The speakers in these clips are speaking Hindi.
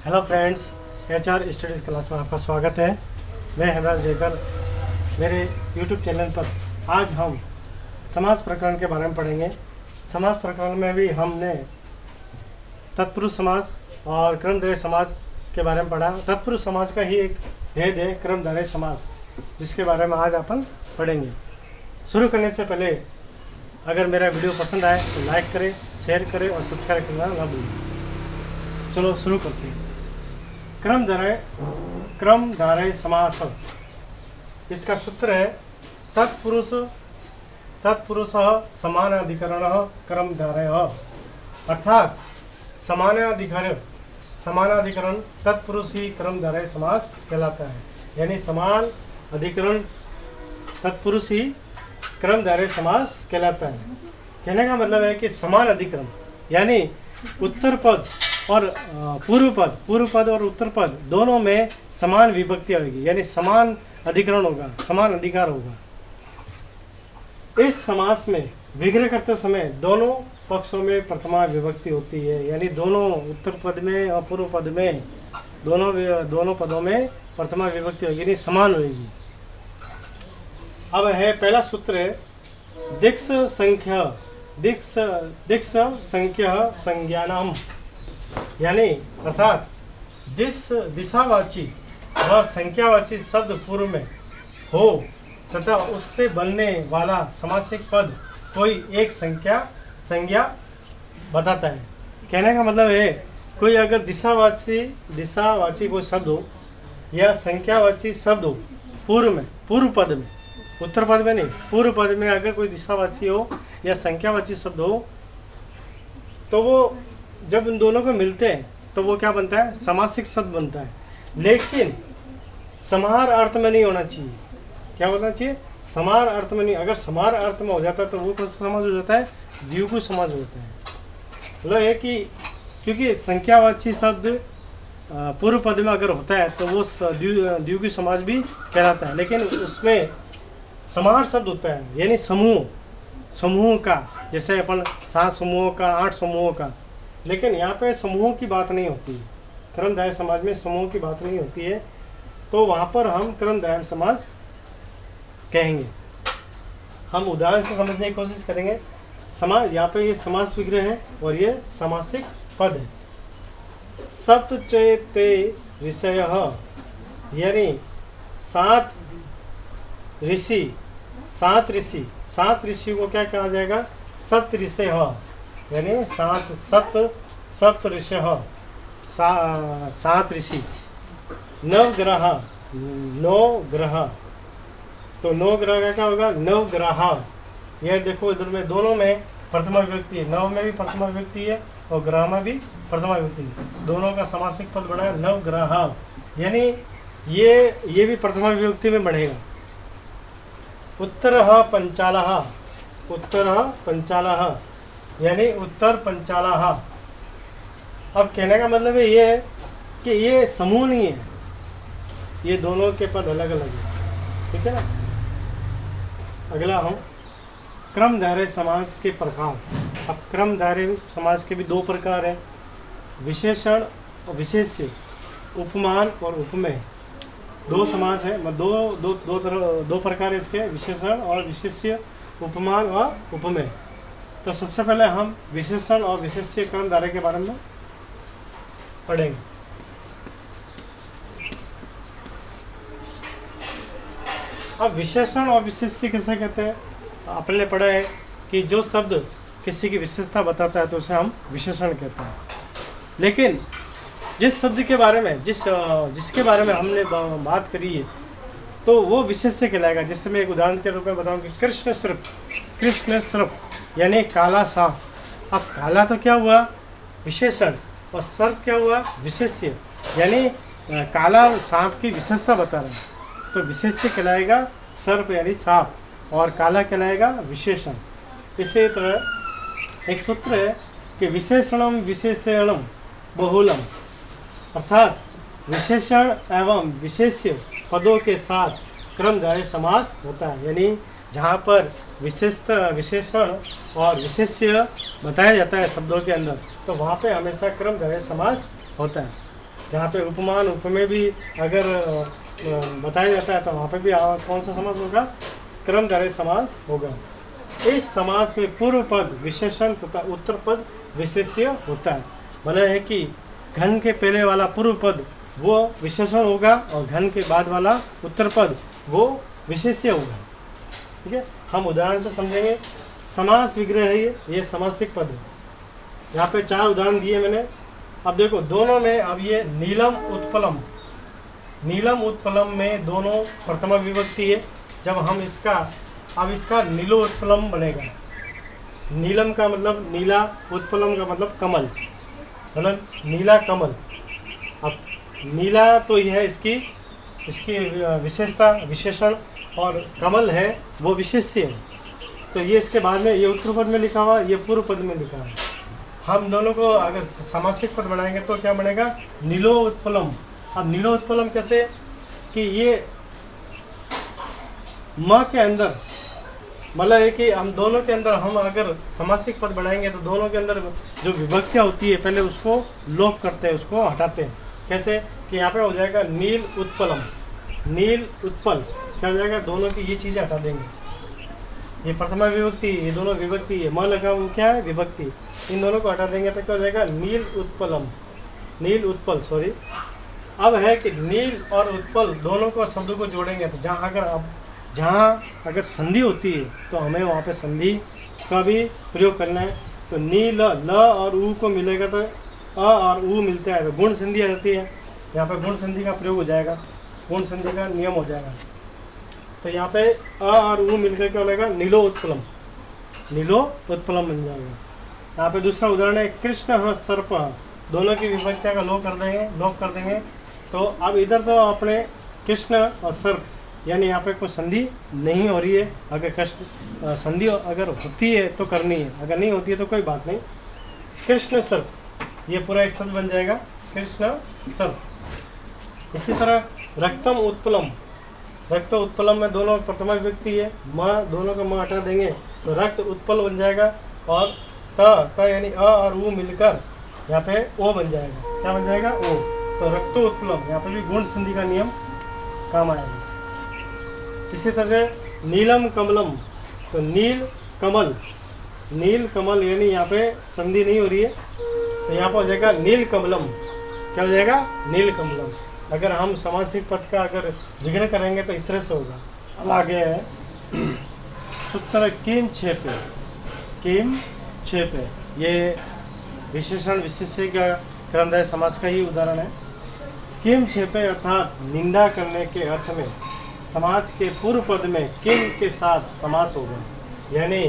Hello friends, HR studies class में आपका स्वागत है। मैं हेमराज जयकर। मेरे YouTube चैनल पर आज हम समास प्रकरण के बारे में पढ़ेंगे। समास प्रकरण में भी हमने तत्पुरुष समास और क्रमधारय समास के बारे में पढ़ा। तत्पुरुष समास का ही एक भेद है क्रमधारय समास, जिसके बारे में आज अपन पढ़ेंगे। शुरू करने से पहले अगर मेरा वीडियो पसंद आए तो लाइक करें, शेयर करें और सब्सक्राइब करना ना भूलें। चलो शुरू करते हैं। क्रमधारय समास, इसका सूत्र है तत्पुरुष समानाधिकरण क्रमधारय, अर्थात समानाधिकरण तत्पुरुष ही क्रमधारय समास कहलाता है। यानी समान अधिकरण तत्पुरुष ही क्रमधारय समास कहलाता है। कहने का मतलब है कि समान अधिकरण यानी उत्तर पद और पूर्व पद और उत्तर पद दोनों में समान विभक्ति आएगी, यानी समान अधिकरण होगा, समान अधिकार होगा। इस समास में विग्रह करते समय दोनों पक्षों में प्रथमा विभक्ति होती है, यानी दोनों उत्तर पद में और पूर्व पद में दोनों पदों में प्रथमा विभक्ति होगी, यानी समान होगी। अब है पहला सूत्र है दिक्स संख्या संज्ञानाम, यानी अर्थात दिशावाची व संख्यावाची शब्द पूर्व में हो तथा उससे बनने वाला समासिक पद कोई एक संज्ञा बताता है। कहने का मतलब है कोई अगर दिशावाची कोई शब्द हो या संख्यावाची शब्द हो पूर्व पद में, उत्तर पद में नहीं, पूर्व पद में अगर कोई दिशावाची हो या संख्यावाची शब्द हो तो वो जब उन दोनों को मिलते हैं तो वो क्या बनता है, समासिक शब्द बनता है। लेकिन समाहार अर्थ में नहीं होना चाहिए। क्या होना चाहिए, समाहार अर्थ में नहीं। अगर समाहार अर्थ में हो जाता है तो वो कौन सा समास हो जाता है, द्विगु समास हो जाता है। मतलब है कि क्योंकि संख्यावाची शब्द पूर्व पद में अगर होता है तो वो द्विगु समास भी कहलाता है, लेकिन उसमें समाहार शब्द होता है, यानी समूह का, जैसे अपन 7 समूहों का, 8 समूहों का। लेकिन यहाँ पे समूहों की बात नहीं होती है, क्रमधारय समाज में समूहों की बात नहीं होती है, तो वहाँ पर हम क्रमधारय समाज कहेंगे। हम उदाहरण से समझने की कोशिश करेंगे। समास, यहाँ पे ये समास विग्रह है और ये समासिक पद है। सप्तचेते ऋषय, यानी 7 ऋषि को क्या कहा जाएगा, सप्त ऋषय, यानी 7 ऋषय, 7 ऋषि। 9 ग्रह, तो 9 ग्रह का क्या होगा, 9 ग्रह। यह देखो इधर में दोनों में प्रथमा विभक्ति है, 9 में भी प्रथमा विभक्ति है और ग्रह में भी प्रथमा विभक्ति है। दोनों का समासिक पद बना है 9 ग्रह, यानी ये भी प्रथमा विभक्ति में बढ़ेगा। उत्तर पंचालः, यानी उत्तर पंचालः। अब कहने का मतलब है ये है कि ये समूह नहीं है, ये दोनों के पद अलग अलग है। ठीक है ना। अगला हम क्रमधारय समास के प्रकार। अब क्रमधारय समास के भी 2 प्रकार हैं, विशेषण और विशेष्य, उपमान और उपमेय। 2 समास है, दो प्रकार है इसके, विशेषण और विशेष्य, उपमान और उपमेय। तो सबसे पहले हम विशेषण और विशेष्य क्रमधारय के बारे में पढ़ेंगे। अब विशेषण और विशेष्य किसे कहते हैं, आपने ने पढ़ा है कि जो शब्द किसी की विशेषता बताता है तो उसे हम विशेषण कहते हैं। लेकिन जिस शब्द के बारे में जिसके बारे में हमने बात करी है तो वो विशेष्य कहलाएगा। जैसे मैं एक उदाहरण के रूप में बताऊं कि कृष्ण सर्प, यानी काला सांप। अब काला तो क्या हुआ, विशेषण, और सर्प क्या हुआ, विशेष्य, यानी काला सांप की विशेषता बता रहा है, तो विशेष्य कहलाएगा सर्प यानी सांप, और काला कहलाएगा विशेषण। इसी तरह एक सूत्र है कि विशेषणम विशेषणम बहुलम, अर्थात विशेषण एवं विशेष्य पदों के साथ क्रमधारय समास होता है। यानी जहाँ पर विशेषण और विशेष्य बताया जाता है शब्दों के अंदर, तो वहाँ पे हमेशा क्रमधारय समास होता है। जहाँ पे उपमान उपमेय भी अगर बताया जाता है तो वहाँ पे भी कौन सा समास होगा? कर्मधारय समास होगा। इस समास में पूर्व पद विशेषण तथा उत्तर पद विशेष्य होता है। मतलब है कि घन के पहले वाला पूर्व पद वो विशेषण होगा और घन के बाद वाला उत्तर पद वो विशेष्य होगा। ठीक है, हम उदाहरण से समझेंगे। समास विग्रह है ये समासिक पद है। यहाँ पे 4 उदाहरण दिए मैंने। अब देखो दोनों में, अब ये नीलम उत्पलम, नीलम उत्पलम में दोनों प्रथमा विभक्ति है। जब हम इसका नीलो उत्पलम बनेगा। नीलम का मतलब नीला, उत्पलम का मतलब कमल, मतलब नीला कमल। अब नीला तो यह है इसकी विशेषता, विशेषण, और कमल है वो विशेष्य है। तो ये इसके बाद में ये उत्तर पद में लिखा हुआ, ये पूर्व पद में लिखा है। हम दोनों को अगर समासिक पद बनाएंगे तो क्या बनेगा? नीलो उत्पलम। अब नीलो उत्पलम कैसे कि ये म के अंदर, मतलब है कि हम दोनों के अंदर हम अगर समासिक पद बनाएंगे तो दोनों के अंदर जो विभक्तियाँ होती है पहले उसको लोप करते हैं, उसको हटाते हैं। कैसे कि यहाँ पे हो जाएगा नील उत्पलम, नील उत्पल, क्या हो जाएगा? दोनों की ये चीज़ें हटा देंगे। ये प्रथमा विभक्ति, ये दोनों विभक्ति है, म लगा वो क्या है? विभक्ति। इन दोनों को हटा देंगे तो क्या हो जाएगा? नील उत्पलम, नील उत्पल, सॉरी। अब है कि नील और उत्पल दोनों को शब्दों को जोड़ेंगे तो जहाँ अगर संधि होती है तो हमें वहाँ पे संधि का भी प्रयोग करना है। तो नील, ल और ऊ को मिलेगा तो अ और ऊ मिलता है तो गुण संधि आ जाती है। यहाँ पे गुण संधि का प्रयोग हो जाएगा, गुण संधि का नियम हो जाएगा। तो यहाँ पे अ और ऊ मिलकर क्या होगा? नीलो उत्पलम, नीलो उत्पलम बन जाएगा। यहाँ पे दूसरा उदाहरण है कृष्ण सर्प, दोनों की विभक्तियाँ का लोप कर देंगे। तो अब इधर तो अपने कृष्ण और सर्प, यानी यहाँ पे कोई संधि नहीं हो रही है। अगर कष्ट संधि अगर होती है तो करनी है, अगर नहीं होती है तो कोई बात नहीं। कृष्ण सर्प, ये पूरा एक शब्द बन जाएगा, कृष्ण सर्प। इसी तरह रक्तम उत्पलम, रक्त उत्पलम में दोनों प्रथमा विभक्ति है, म, दोनों का म हटा देंगे तो रक्त उत्पल बन जाएगा। और त यानी अ और ऊ मिलकर यहाँ पे ओ बन जाएगा। क्या बन जाएगा? ओ। तो रक्त उत्पलम, यहाँ पे भी गुण संधि का नियम काम आएगा। इसी तरह नीलम कमलम, तो नील कमल, नील कमल यानी यहाँ पे संधि नहीं हो रही है तो यहाँ पर हो जाएगा नील कमलम। क्या हो जाएगा? नील कमलम। अगर हम समासिक पद का अगर विग्रह करेंगे तो इस तरह से होगा। अब आगे है सूत्र किम छेपे, किम छेपे, ये विशेषण विशेष्य का कर्मधारय समास का ही उदाहरण है। किम छेपे अर्थात निंदा करने के अर्थ में समाज के पूर्व पद में किम के साथ समास होगा। यानी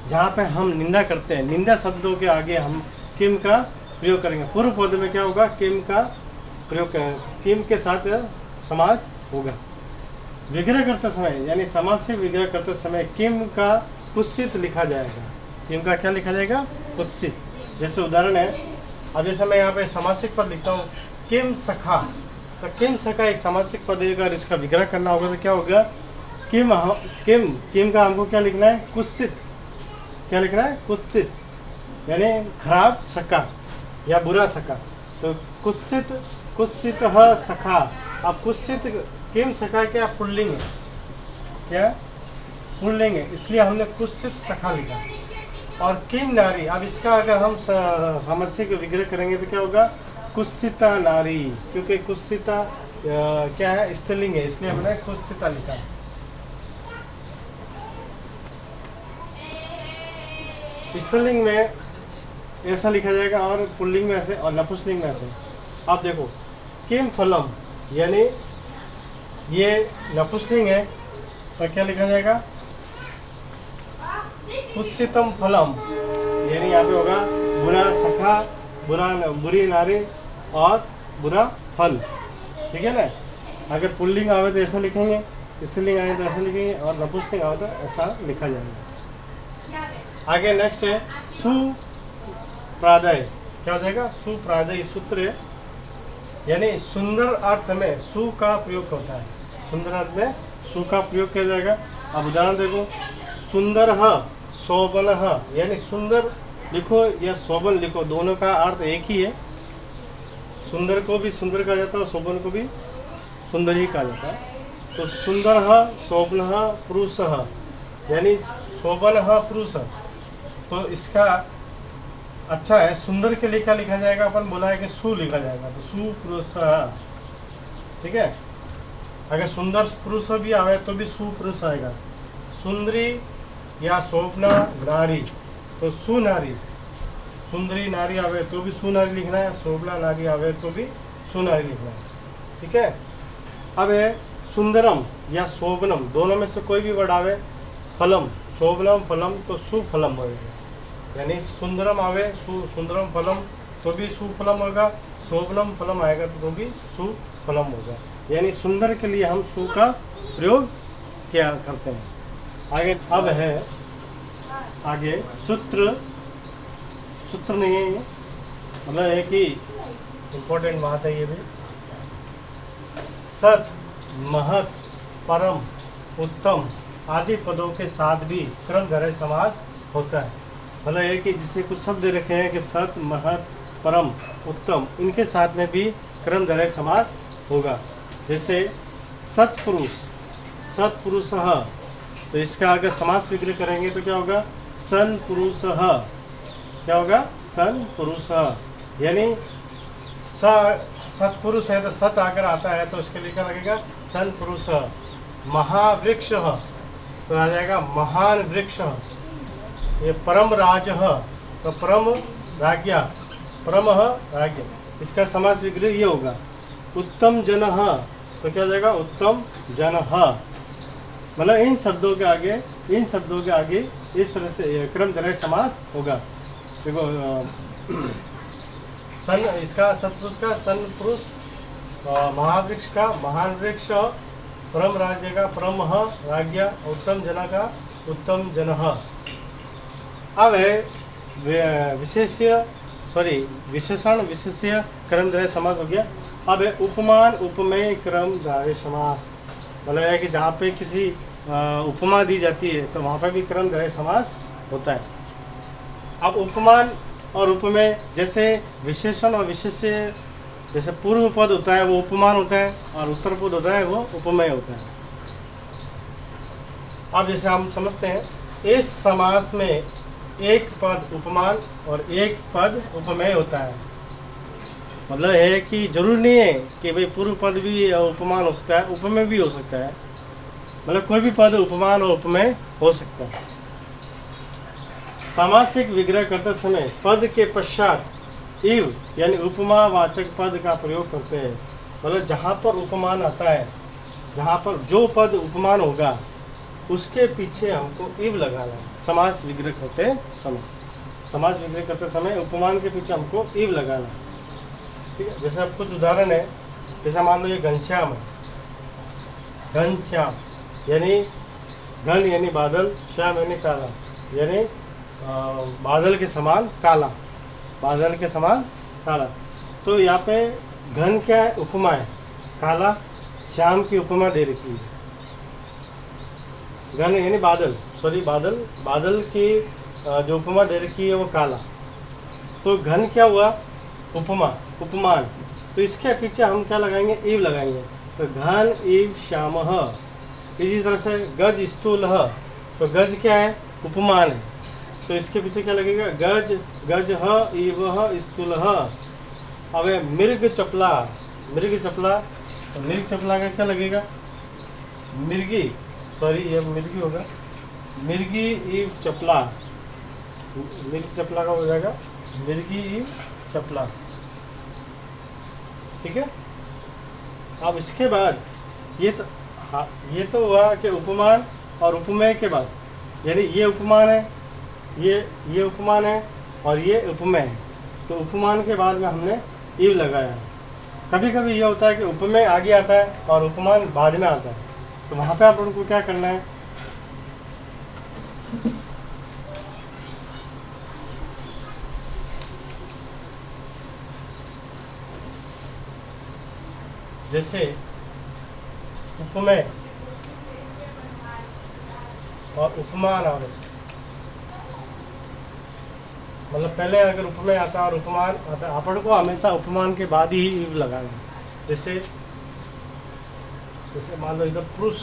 जहाँ पे हम निंदा करते हैं, निंदा शब्दों के आगे हम किम का प्रयोग करेंगे। पूर्व पद में क्या होगा? किम का प्रयोग करेंगे, किम के साथ समास होगा। विग्रह करते समय, यानी समास से विग्रह करते समय किम का कुत्सित लिखा जाएगा। किम का क्या लिखा जाएगा? कुत्सित। जैसे उदाहरण है, अब जैसे मैं यहाँ पे समासिक पद लिखता हूँ किम सखा, तो किम सखा एक समासिक पद है। अगर इसका विग्रह करना होगा तो क्या होगा? किम का हमको क्या लिखना है? कुत्सित। क्या लिखना है? कुत्सित, यानी खराब सखा या बुरा सखा। तो कुत्सित सखा। अब कुत्सित किम सखा क्या पुल्लिंग है? क्या पुल्लिंग है, इसलिए हमने कुत्सित सखा लिखा। और किम नारी, अब इसका अगर हम समस्या को विग्रह करेंगे तो क्या होगा? कुत्सिता नारी, क्योंकि कुत्सिता क्या है? स्त्रीलिंग है, इसलिए हमने कुत्सिता लिखा। स्त्रीलिंग में ऐसा लिखा जाएगा और पुल्लिंग में ऐसे और नपुंसकलिंग में ऐसे। आप देखो किम फलम, यानी ये नपुंसकलिंग है तो क्या लिखा जाएगा? कुत्सितम फलम, यानी यहाँ पे होगा बुरा सखा, बुरी नारी और बुरा फल। ठीक है ना? अगर पुल्लिंग आवे तो ऐसा लिखेंगे, स्त्रीलिंग आए तो ऐसा लिखेंगे और नपुंसकलिंग आवे तो ऐसा लिखा जाएगा। आगे नेक्स्ट है सुप्रादय। क्या हो जाएगा? सुप्रादय सूत्र है, यानी सुंदर अर्थ में सु का प्रयोग होता है। सुंदर अर्थ में सु का प्रयोग किया जाएगा। अब उदाहरण देखो, सुंदर शोभन, यानी सुंदर लिखो या शोभन लिखो, दोनों का अर्थ एक ही है। सुंदर को भी सुंदर कहा जाता है और शोभन को भी सुंदर ही कहा जाता है। तो सुंदर शोभन पुरुष, यानी शोभन पुरुष, तो इसका अच्छा है। सुंदर के लिए क्या लिखा जाएगा, अपन बोला है कि सु लिखा जाएगा, तो सुपुरुष, ठीक है। अगर सुंदर पुरुष भी आवे तो भी सुपुरुष आएगा। सुंदरी या शोभना नारी तो सुनारी, सुंदरी नारी आवे तो भी सुनारी लिखना है, शोभना नारी आवे तो भी सुनारी लिखना है, ठीक है। अब है सुंदरम या शोभनम, दोनों में से कोई भी वर्ड आवे, फलम, शोभनम फलम तो सुफलम होगा। यानी सुंदरम आवे सुंदरम फलम तो भी सुफलम होगा, शोभनम फलम आएगा तो भी सुफलम होगा। यानी सुंदर के लिए हम सु का प्रयोग क्या करते हैं। आगे अब है आगे सूत्र, सूत्र नहीं है ये, मतलब एक ही इम्पोर्टेंट बात है ये भी। सत, महत, परम, उत्तम आदि पदों के साथ भी क्रमधारय समास होता है। मतलब ये कि जिसे कुछ शब्द रखे हैं कि सत, महत, परम, उत्तम, इनके साथ में भी क्रमधारय समास होगा। जैसे सत्पुरुष, सत्पुरुष, तो इसका अगर समास विग्रह करेंगे तो क्या होगा, सन पुरुष, क्या होगा, सन पुरुष। यानी सत्पुरुष है तो सत आकर आता है तो उसके लिए क्या लगेगा, सन पुरुष। महावृक्ष तो आ जाएगा महान वृक्ष। ये परम राज तो परम राज्ञा, परम राज्ञ, इसका समास विग्रह ये होगा। उत्तम जन तो क्या हो जाएगा, उत्तम जन। मतलब इन शब्दों के आगे इस तरह से क्रमधारय समास होगा। देखो सन, इसका सत्पुरुष का सन पुरुष, महावृक्ष का महान वृक्ष, परम राज्य का परम राज्ञ, उत्तम जना का उत्तम जन। अब है विशेषण विशेष्य क्रमधारय समास हो गया। अब है उपमान उपमेय क्रमधारय समास, मतलब है कि जहाँ पे किसी उपमा दी जाती है तो वहाँ पे भी क्रमधारय समास होता है। अब उपमान और उपमेय, जैसे विशेषण और विशेष्य, जैसे पूर्व पद होता है वो उपमान होता है और उत्तर पद होता है वो उपमेय होता है। अब जैसे हम समझते हैं इस समास में एक पद उपमान और एक पद उपमेय होता है। मतलब है कि जरूरी नहीं है कि भाई पूर्व पद भी उपमान हो सकता है, उपमेय भी हो सकता है। मतलब कोई भी पद उपमान और उपमेय हो सकता है। सामासिक विग्रह करते समय पद के पश्चात इव यानी उपमा वाचक पद का प्रयोग करते हैं। मतलब जहाँ पर उपमान आता है, जहाँ पर जो पद उपमान होगा उसके पीछे हमको इव लगाना है। समास विग्रह करते समय, समास विग्रह करते समय उपमान के पीछे हमको इव लगाना है, ठीक है। जैसे अब कुछ उदाहरण है, जैसे मान लो ये घनश्याम है, घनश्याम यानी घन यानी बादल, श्याम यानी काला, यानी बादल के समान काला, बादल के समान काला। तो यहाँ पे घन क्या है, उपमा है, काला श्याम की उपमा दे रखी है। घन यानी बादल, बादल की जो उपमा दे रखी है वो काला। तो घन क्या हुआ, उपमा, उपमान। तो इसके पीछे हम क्या लगाएंगे, इव लगाएंगे। तो घन इव श्यामः। इसी तरह से गज स्थूलः, तो गज क्या है, उपमान है। तो इसके पीछे क्या लगेगा, गज गजः इवः स्थूलः। अब मृग चपला, मृग चपला, तो मृग चपला का क्या लगेगा, मिर्गी, सॉरी ये मिर्गी होगा, मिर्गी इव चपला, मिर्ग चपला का हो जाएगा मिर्गी इव चपला, ठीक है। अब इसके बाद ये तो हुआ कि उपमान और उपमेय के बाद, यानी ये उपमान है, ये उपमान है और ये उपमेय है। तो उपमान के बाद में हमने इव लगाया है। कभी कभी ये होता है कि उपमेय आगे आता है और उपमान बाद में आता है, तो वहाँ पे आप उनको क्या करना है, जैसे उपमेय और उपमान आ रहे, मतलब पहले अगर उपमेय आता और उपमान आता, अपन को हमेशा उपमान के बाद ही ईव लगाना है। जैसे जैसे मान लो इधर पुरुष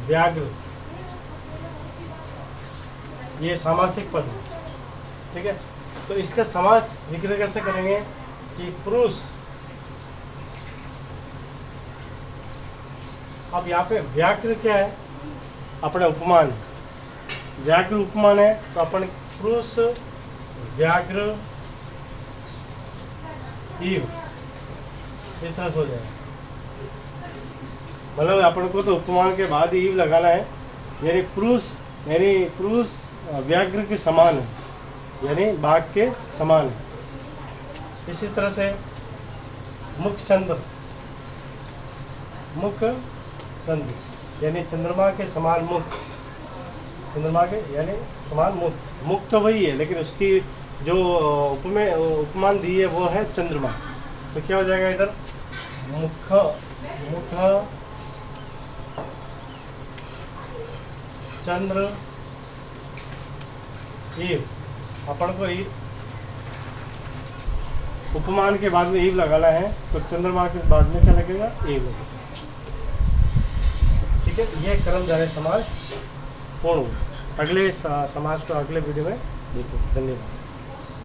व्याघ्र, ये सामासिक पद है, ठीक है। तो इसका समास विग्रह कैसे करेंगे कि पुरुष, अब यहाँ पे व्याघ्र क्या है, अपने उपमान, व्याघ्र उपमान है, तो अपन पुरुष व्याघ्र ईव इस तरह से हो जाएगा। मतलब अपन को तो उपमान के बाद ईव लगाना है, यानी पुरुष व्याघ्र के समान है, यानी बाघ के समान है। इसी तरह से मुख चंद्र यानी चंद्रमा के समान मुख, चंद्रमा के यानी समान मुख तो वही है, लेकिन उसकी जो उपमान दी है वो है चंद्रमा। तो क्या हो जाएगा इधर, मुख चंद्र ईव, अपन को उपमान के बाद में ईव लगाना है, तो चंद्रमा के बाद में क्या लगेगा, ईव लगेगा। ठीक है, यह कर्मधारय समास पूर्ण हुआ। अगले समास को अगले वीडियो में देखो। धन्यवाद।